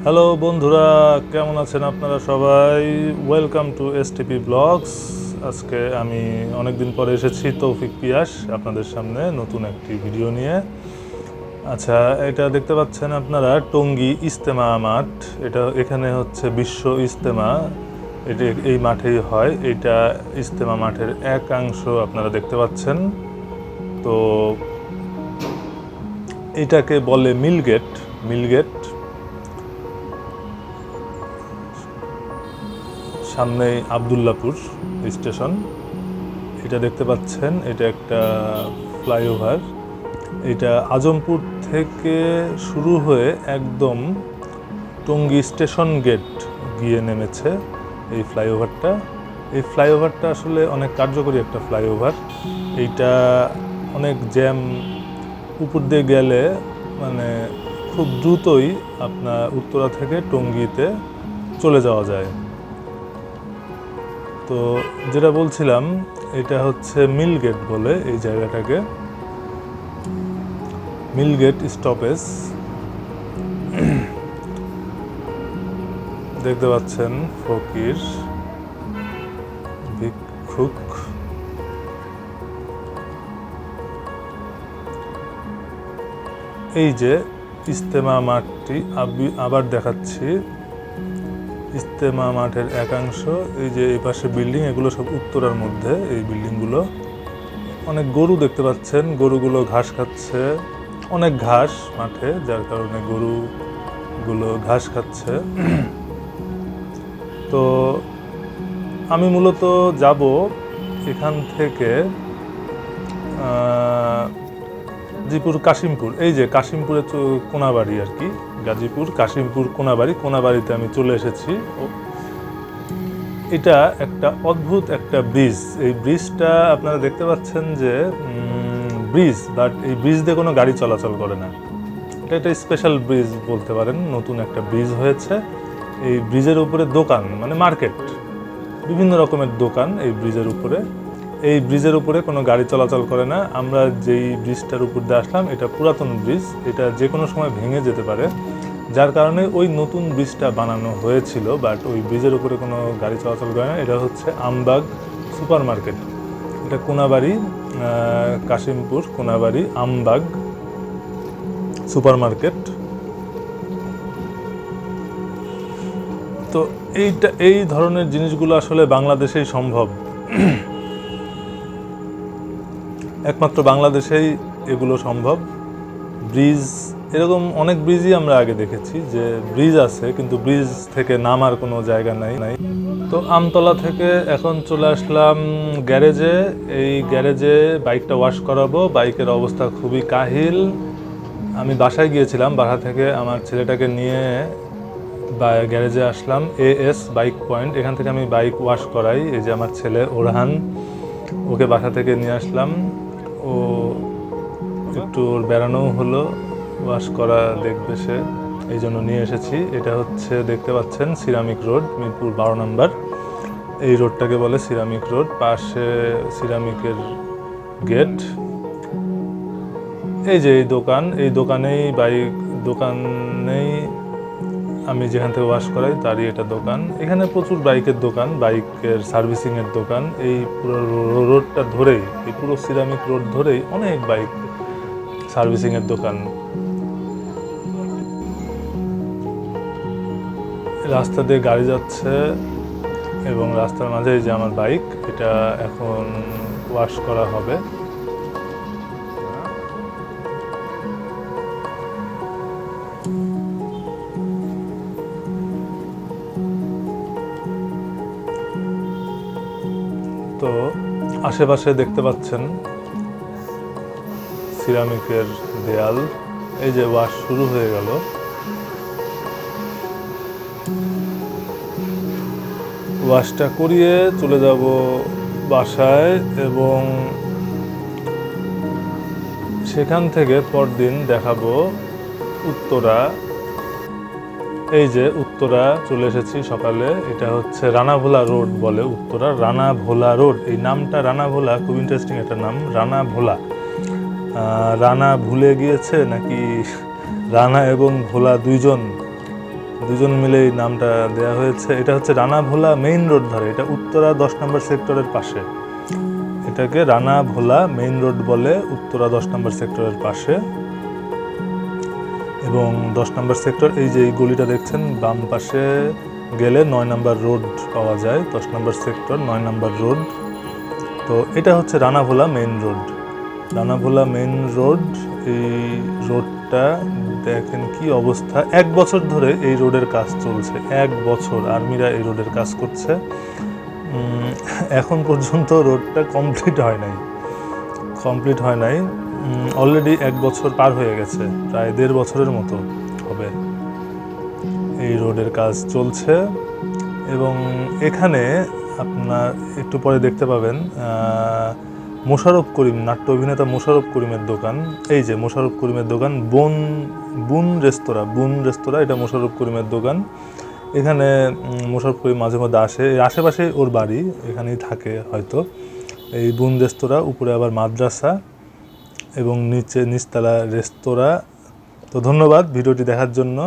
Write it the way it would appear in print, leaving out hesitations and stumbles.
Hello বন্ধুরা, কেমন আছেন আপনারা সবাই? Welcome to STP blogs. আজকে আমি অনেকদিন পরে এসেছি তৌফিক পিয়াস আপনাদের সামনে নতুন একটি ভিডিও নিয়ে। আচ্ছা, এটা দেখতে পাচ্ছেন আপনারা টঙ্গী ইজতেমা মাঠ। এখানে হচ্ছে বিশ্ব ইজতেমা, এটা এই মাঠেই হয়। এটা ইজতেমা মাঠের একাংশ আপনারা দেখতে পাচ্ছেন। তো এটাকে বলে মিলগেট। সামনেই আবদুল্লাপুর স্টেশন, এটা দেখতে পাচ্ছেন। এটা একটা ফ্লাইওভার। এটা আজমপুর থেকে শুরু হয়ে একদম টঙ্গী স্টেশন গেট গিয়ে নেমেছে এই ফ্লাইওভারটা আসলে অনেক কার্যকরী একটা ফ্লাইওভার। এইটা অনেক জ্যাম, উপর দিয়ে গেলে মানে খুব দ্রুতই আপনার উত্তরা থেকে টঙ্গীতে চলে যাওয়া যায়। তো যেটা বলছিলাম, এটা হচ্ছে মিলগেট বলে এই জায়গাটাকে, মিলগেট স্টপেজ। দেখতে পাচ্ছেন ফকির, ভিক্ষুক। এই যে ইজতেমা মাঠটি আবার দেখাচ্ছি, ইজতেমা মাঠের একাংশ। এই যে এই পাশে বিল্ডিং, এগুলো সব উত্তরার মধ্যে। এই বিল্ডিংগুলো, অনেক গরু দেখতে পাচ্ছেন, গরুগুলো ঘাস খাচ্ছে। অনেক ঘাস মাঠে, যার কারণে গরুগুলো ঘাস খাচ্ছে। তো আমি মূলত যাব এখান থেকে গাজীপুর কাশিমপুর। এই যে কাশিমপুরের কোনাবাড়ি আর কি, গাজীপুর কাশিমপুর কোনাবাড়িতে আমি চলে এসেছি। এটা একটা অদ্ভুত একটা ব্রিজ। এই ব্রিজটা আপনারা দেখতে পাচ্ছেন যে ব্রিজ, বাট এই ব্রিজ দিয়ে কোনো গাড়ি চলাচল করে না। এটা একটা স্পেশাল ব্রিজ বলতে পারেন। নতুন একটা ব্রিজ হয়েছে। এই ব্রিজের উপরে দোকান, মানে মার্কেট, বিভিন্ন রকমের দোকান এই ব্রিজের উপরে। এই ব্রিজের উপরে কোনো গাড়ি চলাচল করে না। আমরা যেই ব্রিজটার উপর দিয়ে আসলাম, এটা পুরাতন ব্রিজ, এটা যে কোনো সময় ভেঙে যেতে পারে, যার কারণে ওই নতুন ব্রিজটা বানানো হয়েছিল। বাট ওই ব্রিজের উপরে কোনো গাড়ি চলাচল করে না। এটা হচ্ছে আমবাগ সুপার মার্কেট। এটা কোনাবাড়ি, কাশিমপুর কোনাবাড়ি আমবাগ সুপার মার্কেট। তো এই ধরনের জিনিসগুলো আসলে বাংলাদেশেই সম্ভব। একমাত্র বাংলাদেশেই এগুলো সম্ভব। ব্রিজ, এরকম অনেক ব্রিজই আমরা আগে দেখেছি যে ব্রিজ আছে, কিন্তু ব্রিজ থেকে নামার কোনো জায়গা নাই। তো আমতলা থেকে এখন চলে আসলাম গ্যারেজে। এই গ্যারেজে বাইকটা ওয়াশ করাবো। বাইকের অবস্থা খুবই কাহিল। আমি বাসায় গিয়েছিলাম, বাসা থেকে আমার ছেলেটাকে নিয়ে গ্যারেজে আসলাম, AS বাইক পয়েন্ট। এখান থেকে আমি বাইক ওয়াশ করাই। এই যে আমার ছেলে ওরহান, ওকে বাসা থেকে নিয়ে আসলাম। ও একটু ওর বেড়ানোও হলো, ওয়াশ করা দেখবে সে, এই জন্য নিয়ে এসেছি। এটা হচ্ছে দেখতে পাচ্ছেন সিরামিক রোড, মিরপুর 12 নম্বর। এই রোডটাকে বলে সিরামিক রোড। পাশে সিরামিকের গেট। এই যে এই দোকানেই আমি যেখান থেকে ওয়াশ করাই তারই এটা দোকান। এখানে প্রচুর বাইকের দোকান, বাইকের সার্ভিসিংয়ের দোকান। এই পুরো রোডটা ধরেই, এই পুরো সিরামিক রোড ধরেই অনেক বাইক সার্ভিসিংয়ের দোকান। রাস্তা দিয়ে গাড়ি যাচ্ছে এবং রাস্তার মাঝে এই যে আমার বাইক, এটা এখন ওয়াশ করা হবে। তো আশেপাশে দেখতে পাচ্ছেন সিরামিকের দেয়াল। এই যে ওয়াশ শুরু হয়ে গেল। ওয়াশটা করিয়ে চলে যাব বাসায় এবং সেখান থেকে পরদিন দেখাবো উত্তরা। এই যে উত্তরা চলে এসেছি সকালে। এটা হচ্ছে রানাভোলা রোড বলে উত্তরা, রানাভোলা রোড। এই নামটা রানাভোলা খুব ইন্টারেস্টিং একটা নাম, রানাভোলা। রানা ভুলে গিয়েছে নাকি রানা এবং ভোলা দুইজন দুজন মিলে এই নামটা দেওয়া হয়েছে। এটা হচ্ছে রানা ভোলা মেইন রোড ধরে, এটা উত্তরা 10 নম্বর সেক্টরের পাশে। এটাকে রানা ভোলা মেইন রোড বলে, উত্তরা 10 নম্বর সেক্টরের পাশে। এবং 10 নম্বর সেক্টর, এই যে এই গলিটা দেখছেন বাম পাশে গেলে 9 নম্বর রোড পাওয়া যায়, 10 নম্বর সেক্টর 9 নম্বর রোড। তো এটা হচ্ছে রানাভোলা মেইন রোড। রানাভোলা মেইন রোড, এই রোডটা দেখেন কি অবস্থা। 1 বছর ধরে এই রোডের কাজ চলছে, 1 বছর আর্মিরা এই রোডের কাজ করছে। এখন পর্যন্ত রোডটা কমপ্লিট হয় নাই। অলরেডি 1 বছর পার হয়ে গেছে, প্রায় 1.5 বছরের মতো হবে এই রোডের কাজ চলছে। এবং এখানে আপনার একটু পরে দেখতে পাবেন মোশাররফ করিম, নাট্য অভিনেতা মোশাররফ করিমের দোকান। এই যে মোশাররফ করিমের দোকান, বুন রেস্তোরাঁ, এটা মোশাররফ করিমের দোকান। এখানে মোশাররফ করিম মাঝে মধ্যে আসে, আশেপাশে ওর বাড়ি, এখানেই থাকে হয়তো। এই বুন রেস্তোরাঁ, উপরে আবার মাদ্রাসা এবং নিচতলা রেস্তোরাঁ। তো ধন্যবাদ ভিডিওটি দেখার জন্য।